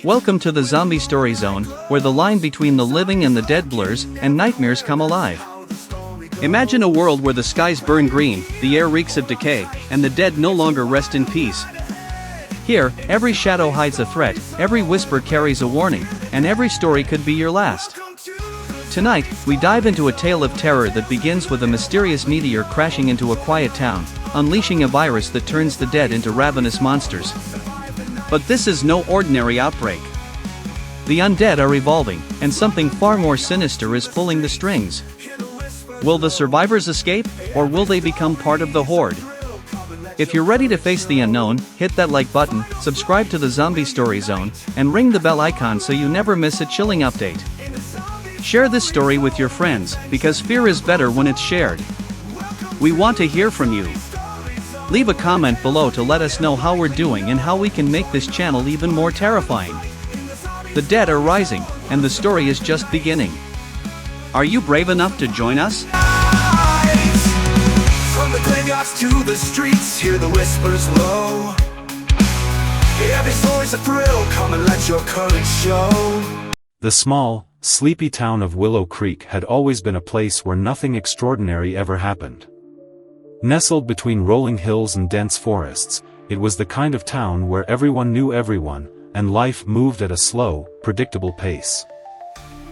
Welcome to the Zombie Story Zone, where the line between the living and the dead blurs, and nightmares come alive. Imagine a world where the skies burn green, the air reeks of decay, and the dead no longer rest in peace. Here, every shadow hides a threat, every whisper carries a warning, and every story could be your last. Tonight, we dive into a tale of terror that begins with a mysterious meteor crashing into a quiet town, unleashing a virus that turns the dead into ravenous monsters. But this is no ordinary outbreak. The undead are evolving, and something far more sinister is pulling the strings. Will the survivors escape, or will they become part of the horde? If you're ready to face the unknown, hit that like button, subscribe to the Zombie Story Zone, and ring the bell icon so you never miss a chilling update. Share this story with your friends, because fear is better when it's shared. We want to hear from you. Leave a comment below to let us know how we're doing and how we can make this channel even more terrifying. The dead are rising, and the story is just beginning. Are you brave enough to join us? From the graveyards to the streets, hear the whispers low. Every story's a thrill, come and let your courage show. The small, sleepy town of Willow Creek had always been a place where nothing extraordinary ever happened. Nestled between rolling hills and dense forests, it was the kind of town where everyone knew everyone, and life moved at a slow, predictable pace.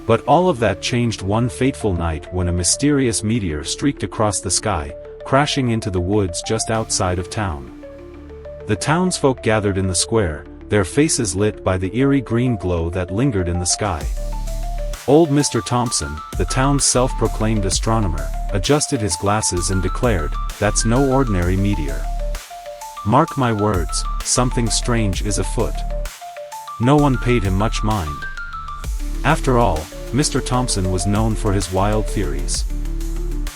But all of that changed one fateful night when a mysterious meteor streaked across the sky, crashing into the woods just outside of town. The townsfolk gathered in the square, their faces lit by the eerie green glow that lingered in the sky. Old Mr. Thompson, the town's self-proclaimed astronomer, adjusted his glasses and declared, "That's no ordinary meteor. Mark my words, something strange is afoot." No one paid him much mind. After all, Mr. Thompson was known for his wild theories.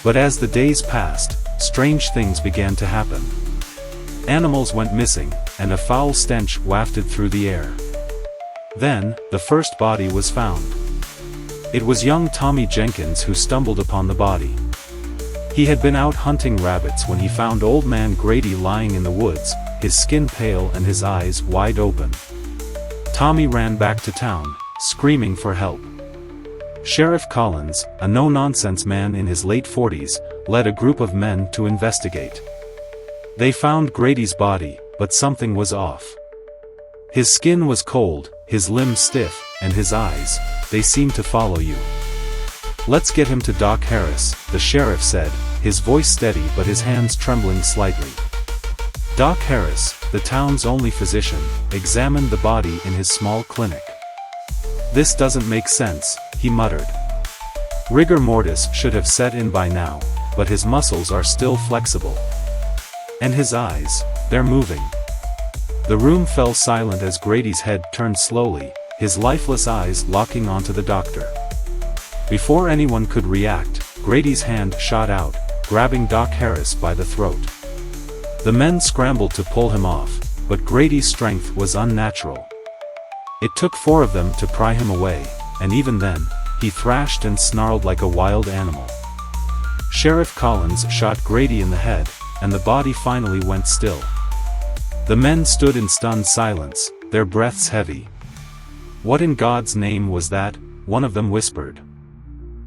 But as the days passed, strange things began to happen. Animals went missing, and a foul stench wafted through the air. Then, the first body was found. It was young Tommy Jenkins who stumbled upon the body. He had been out hunting rabbits when he found Old Man Grady lying in the woods, his skin pale and his eyes wide open. Tommy ran back to town, screaming for help. Sheriff Collins, a no-nonsense man in his late 40s, led a group of men to investigate. They found Grady's body, but something was off. His skin was cold, his limbs stiff, and his eyes, they seemed to follow you. "Let's get him to Doc Harris," the sheriff said, his voice steady but his hands trembling slightly. Doc Harris, the town's only physician, examined the body in his small clinic. "This doesn't make sense," he muttered. "Rigor mortis should have set in by now, but his muscles are still flexible. And his eyes, they're moving." The room fell silent as Grady's head turned slowly, his lifeless eyes locking onto the doctor. Before anyone could react, Grady's hand shot out, grabbing Doc Harris by the throat. The men scrambled to pull him off, but Grady's strength was unnatural. It took 4 of them to pry him away, and even then, he thrashed and snarled like a wild animal. Sheriff Collins shot Grady in the head, and the body finally went still. The men stood in stunned silence, their breaths heavy. "What in God's name was that?" one of them whispered.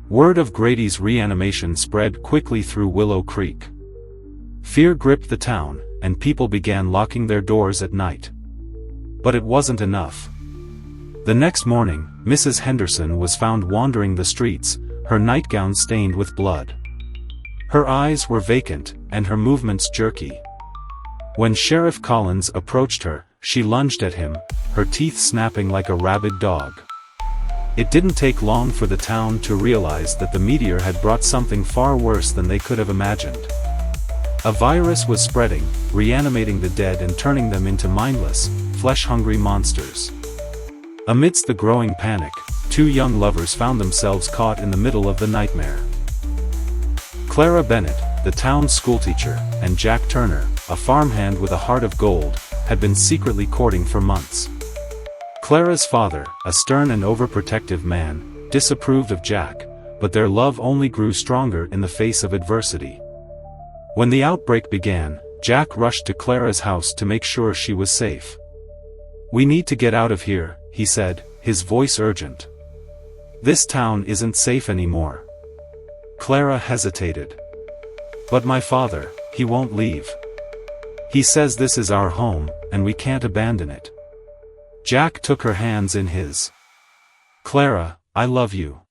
Word of Grady's reanimation spread quickly through Willow Creek. Fear gripped the town, and people began locking their doors at night. But it wasn't enough. The next morning, Mrs. Henderson was found wandering the streets, her nightgown stained with blood. Her eyes were vacant, and her movements jerky. When Sheriff Collins approached her, she lunged at him, her teeth snapping like a rabid dog. It didn't take long for the town to realize that the meteor had brought something far worse than they could have imagined. A virus was spreading, reanimating the dead and turning them into mindless, flesh-hungry monsters. Amidst the growing panic, 2 young lovers found themselves caught in the middle of the nightmare. Clara Bennett, the town's schoolteacher, and Jack Turner, a farmhand with a heart of gold, had been secretly courting for months. Clara's father, a stern and overprotective man, disapproved of Jack, but their love only grew stronger in the face of adversity. When the outbreak began, Jack rushed to Clara's house to make sure she was safe. "We need to get out of here," he said, his voice urgent. This town isn't safe anymore. Clara hesitated. But my father, he won't leave. He says this is our home, and we can't abandon it. Jack took her hands in his. Clara, I love you.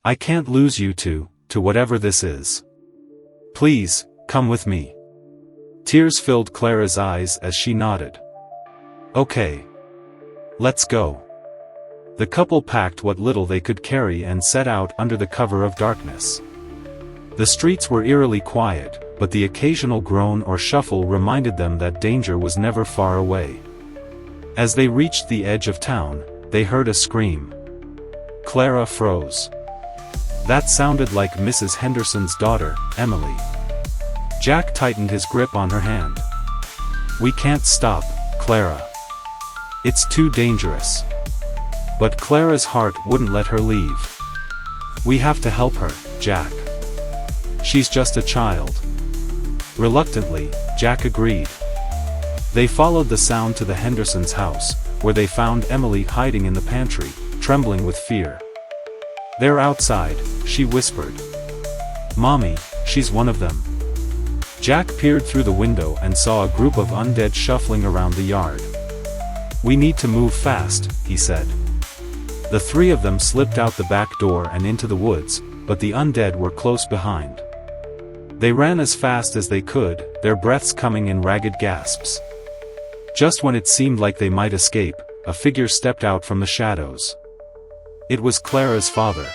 I can't lose you to whatever this is. Please, come with me. Tears filled Clara's eyes as she nodded. Okay. Let's go. The couple packed what little they could carry and set out under the cover of darkness. The streets were eerily quiet, but the occasional groan or shuffle reminded them that danger was never far away. As they reached the edge of town, they heard a scream. Clara froze. That sounded like Mrs. Henderson's daughter, Emily. Jack tightened his grip on her hand. We can't stop, Clara. It's too dangerous. But Clara's heart wouldn't let her leave. We have to help her, Jack. She's just a child. Reluctantly, Jack agreed. They followed the sound to the Hendersons' house, where they found Emily hiding in the pantry, trembling with fear. They're outside, she whispered. Mommy, she's one of them. Jack peered through the window and saw a group of undead shuffling around the yard. We need to move fast, he said. The three of them slipped out the back door and into the woods, but the undead were close behind. They ran as fast as they could, their breaths coming in ragged gasps. Just when it seemed like they might escape, a figure stepped out from the shadows. It was Clara's father.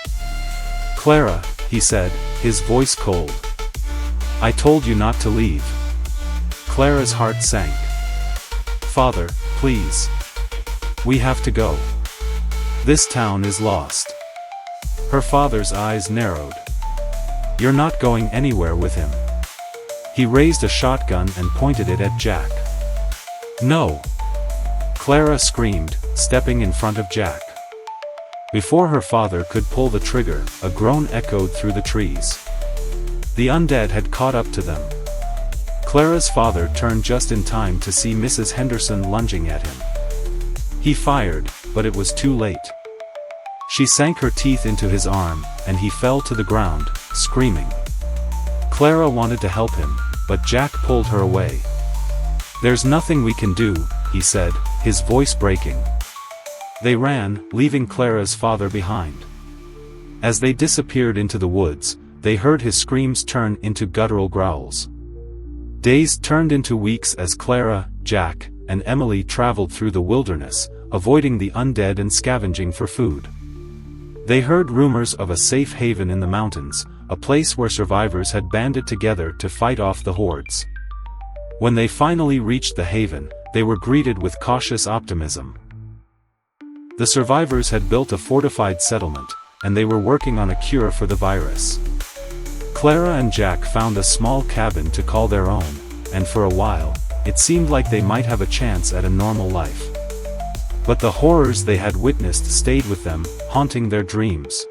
Clara, he said, his voice cold. I told you not to leave. Clara's heart sank. Father, please. We have to go. This town is lost. Her father's eyes narrowed. You're not going anywhere with him. He raised a shotgun and pointed it at Jack. No! Clara screamed, stepping in front of Jack. Before her father could pull the trigger, a groan echoed through the trees. The undead had caught up to them. Clara's father turned just in time to see Mrs. Henderson lunging at him. He fired, but it was too late. She sank her teeth into his arm, and he fell to the ground, screaming. Clara wanted to help him, but Jack pulled her away. There's nothing we can do, he said, his voice breaking. They ran, leaving Clara's father behind. As they disappeared into the woods, they heard his screams turn into guttural growls. Days turned into weeks as Clara, Jack, and Emily traveled through the wilderness, avoiding the undead and scavenging for food. They heard rumors of a safe haven in the mountains, a place where survivors had banded together to fight off the hordes. When they finally reached the haven, they were greeted with cautious optimism. The survivors had built a fortified settlement, and they were working on a cure for the virus. Clara and Jack found a small cabin to call their own, and for a while, it seemed like they might have a chance at a normal life. But the horrors they had witnessed stayed with them, haunting their dreams.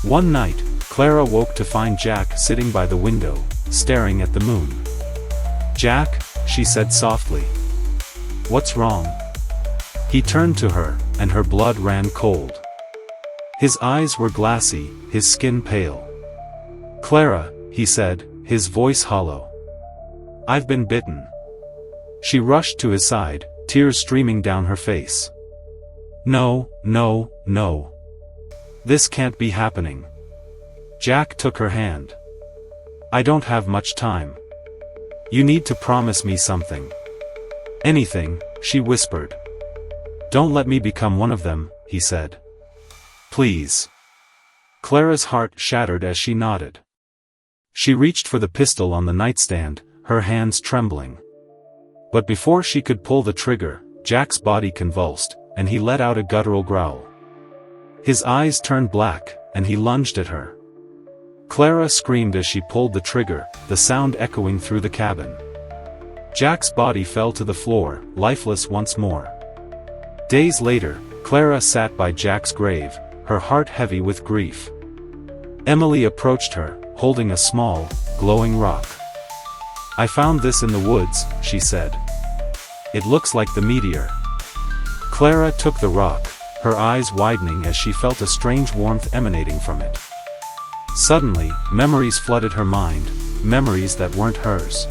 One night, Clara woke to find Jack sitting by the window, staring at the moon. Jack, she said softly. What's wrong? He turned to her, and her blood ran cold. His eyes were glassy, his skin pale. Clara, he said, his voice hollow. I've been bitten. She rushed to his side, tears streaming down her face. No, no, no. This can't be happening. Jack took her hand. I don't have much time. You need to promise me something. Anything, she whispered. Don't let me become one of them, he said. Please. Clara's heart shattered as she nodded. She reached for the pistol on the nightstand, her hands trembling. But before she could pull the trigger, Jack's body convulsed, and he let out a guttural growl. His eyes turned black, and he lunged at her. Clara screamed as she pulled the trigger, the sound echoing through the cabin. Jack's body fell to the floor, lifeless once more. Days later, Clara sat by Jack's grave, her heart heavy with grief. Emily approached her, holding a small, glowing rock. I found this in the woods, she said. It looks like the meteor. Clara took the rock, her eyes widening as she felt a strange warmth emanating from it. Suddenly, memories flooded her mind, memories that weren't hers.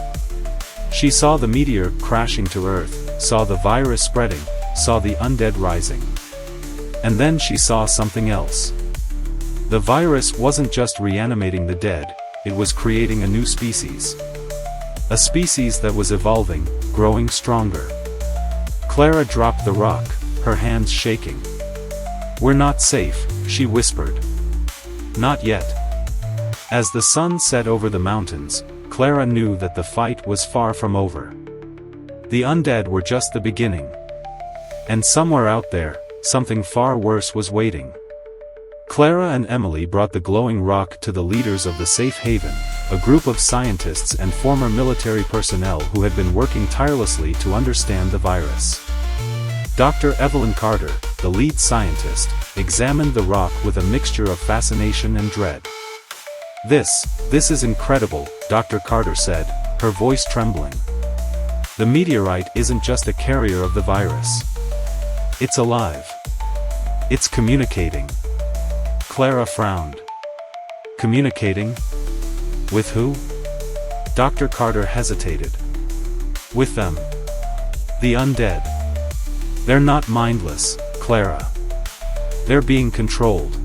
She saw the meteor crashing to Earth, saw the virus spreading, saw the undead rising. And then she saw something else. The virus wasn't just reanimating the dead, it was creating a new species. A species that was evolving, growing stronger. Clara dropped the rock, her hands shaking. "We're not safe," she whispered. "Not yet." As the sun set over the mountains, Clara knew that the fight was far from over. The undead were just the beginning. And somewhere out there, something far worse was waiting. Clara and Emily brought the glowing rock to the leaders of the Safe Haven, a group of scientists and former military personnel who had been working tirelessly to understand the virus. Dr. Evelyn Carter, the lead scientist, examined the rock with a mixture of fascination and dread. This is incredible," Dr. Carter said, her voice trembling. "The meteorite isn't just a carrier of the virus. It's alive. It's communicating." Clara frowned. Communicating? With who? Dr. Carter hesitated. With them. The undead. They're not mindless, Clara. They're being controlled.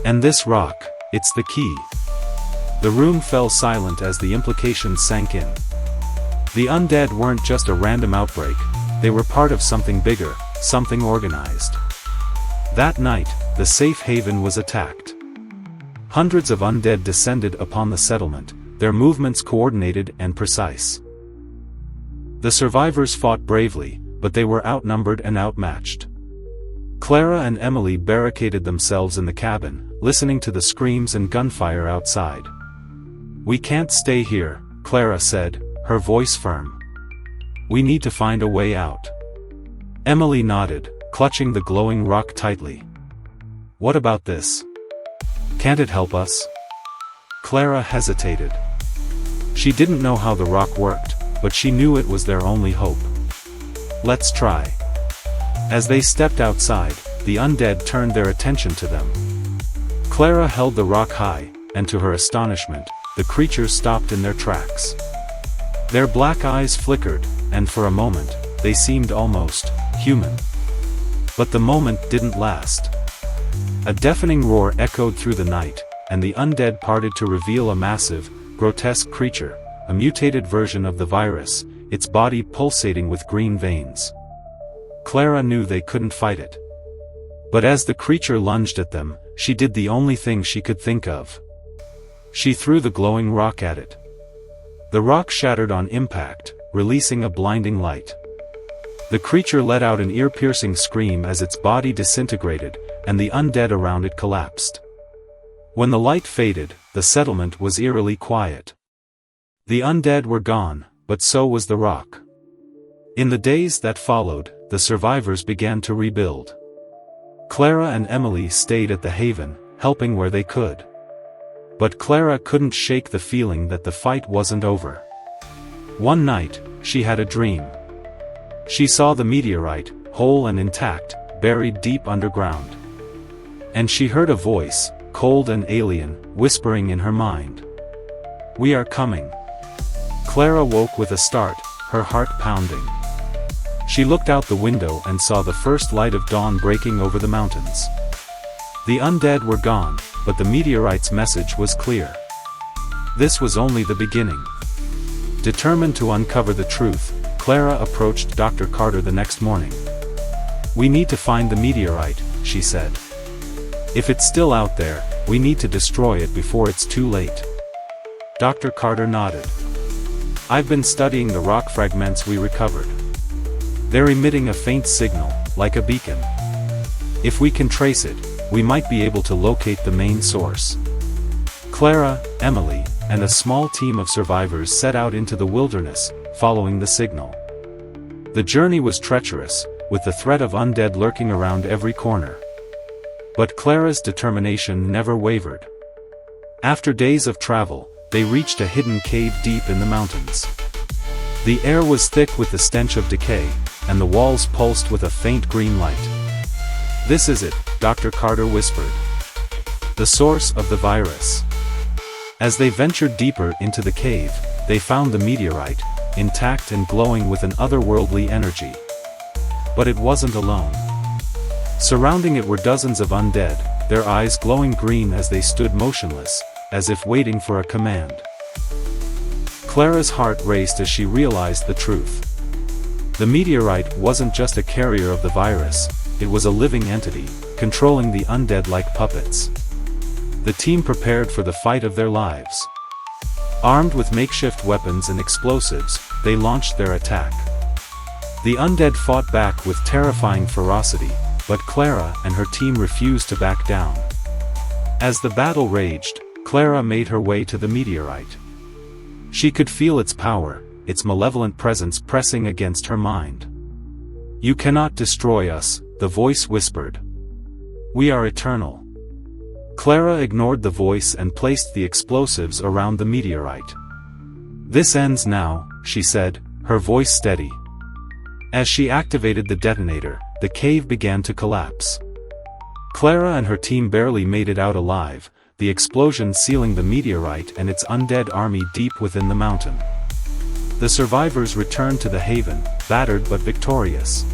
And this rock, it's the key. The room fell silent as the implications sank in. The undead weren't just a random outbreak, they were part of something bigger, something organized. That night, the safe haven was attacked. Hundreds of undead descended upon the settlement, their movements coordinated and precise. The survivors fought bravely, but they were outnumbered and outmatched. Clara and Emily barricaded themselves in the cabin, listening to the screams and gunfire outside. "We can't stay here," Clara said, her voice firm. "We need to find a way out." Emily nodded, clutching the glowing rock tightly. "What about this? Can't it help us?" Clara hesitated. She didn't know how the rock worked, but she knew it was their only hope. "Let's try." As they stepped outside, the undead turned their attention to them. Clara held the rock high, and to her astonishment, the creatures stopped in their tracks. Their black eyes flickered, and for a moment, they seemed almost human. But the moment didn't last. A deafening roar echoed through the night, and the undead parted to reveal a massive, grotesque creature, a mutated version of the virus, its body pulsating with green veins. Clara knew they couldn't fight it. But as the creature lunged at them, she did the only thing she could think of. She threw the glowing rock at it. The rock shattered on impact, releasing a blinding light. The creature let out an ear-piercing scream as its body disintegrated, and the undead around it collapsed. When the light faded, the settlement was eerily quiet. The undead were gone, but so was the rock. In the days that followed, the survivors began to rebuild. Clara and Emily stayed at the haven, helping where they could. But Clara couldn't shake the feeling that the fight wasn't over. One night, she had a dream. She saw the meteorite, whole and intact, buried deep underground. And she heard a voice, cold and alien, whispering in her mind. "We are coming." Clara woke with a start, her heart pounding. She looked out the window and saw the first light of dawn breaking over the mountains. The undead were gone, but the meteorite's message was clear. This was only the beginning. Determined to uncover the truth, Clara approached Dr. Carter the next morning. "We need to find the meteorite," she said. "If it's still out there, we need to destroy it before it's too late." Dr. Carter nodded. "I've been studying the rock fragments we recovered. They're emitting a faint signal, like a beacon. If we can trace it, we might be able to locate the main source." Clara, Emily, and a small team of survivors set out into the wilderness, following the signal. The journey was treacherous, with the threat of undead lurking around every corner. But Clara's determination never wavered. After days of travel, they reached a hidden cave deep in the mountains. The air was thick with the stench of decay, and the walls pulsed with a faint green light. "This is it," Dr. Carter whispered. "The source of the virus." As they ventured deeper into the cave, they found the meteorite, intact and glowing with an otherworldly energy. But it wasn't alone. Surrounding it were dozens of undead, their eyes glowing green as they stood motionless, as if waiting for a command. Clara's heart raced as she realized the truth. The meteorite wasn't just a carrier of the virus, it was a living entity, controlling the undead like puppets. The team prepared for the fight of their lives. Armed with makeshift weapons and explosives, they launched their attack. The undead fought back with terrifying ferocity, but Clara and her team refused to back down. As the battle raged, Clara made her way to the meteorite. She could feel its power, its malevolent presence pressing against her mind. "You cannot destroy us," the voice whispered. "We are eternal." Clara ignored the voice and placed the explosives around the meteorite. "This ends now," she said, her voice steady. As she activated the detonator, the cave began to collapse. Clara and her team barely made it out alive, the explosion sealing the meteorite and its undead army deep within the mountain. The survivors returned to the haven, battered but victorious.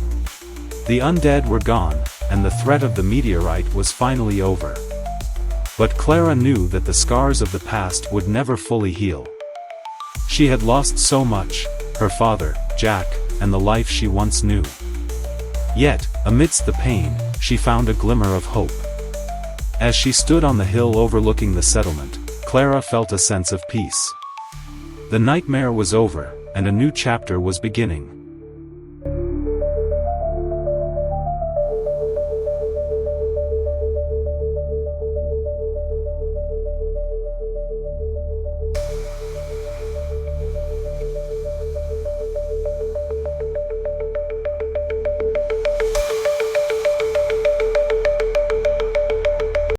The undead were gone, and the threat of the meteorite was finally over. But Clara knew that the scars of the past would never fully heal. She had lost so much, her father, Jack, and the life she once knew. Yet, amidst the pain, she found a glimmer of hope. As she stood on the hill overlooking the settlement, Clara felt a sense of peace. The nightmare was over, and a new chapter was beginning.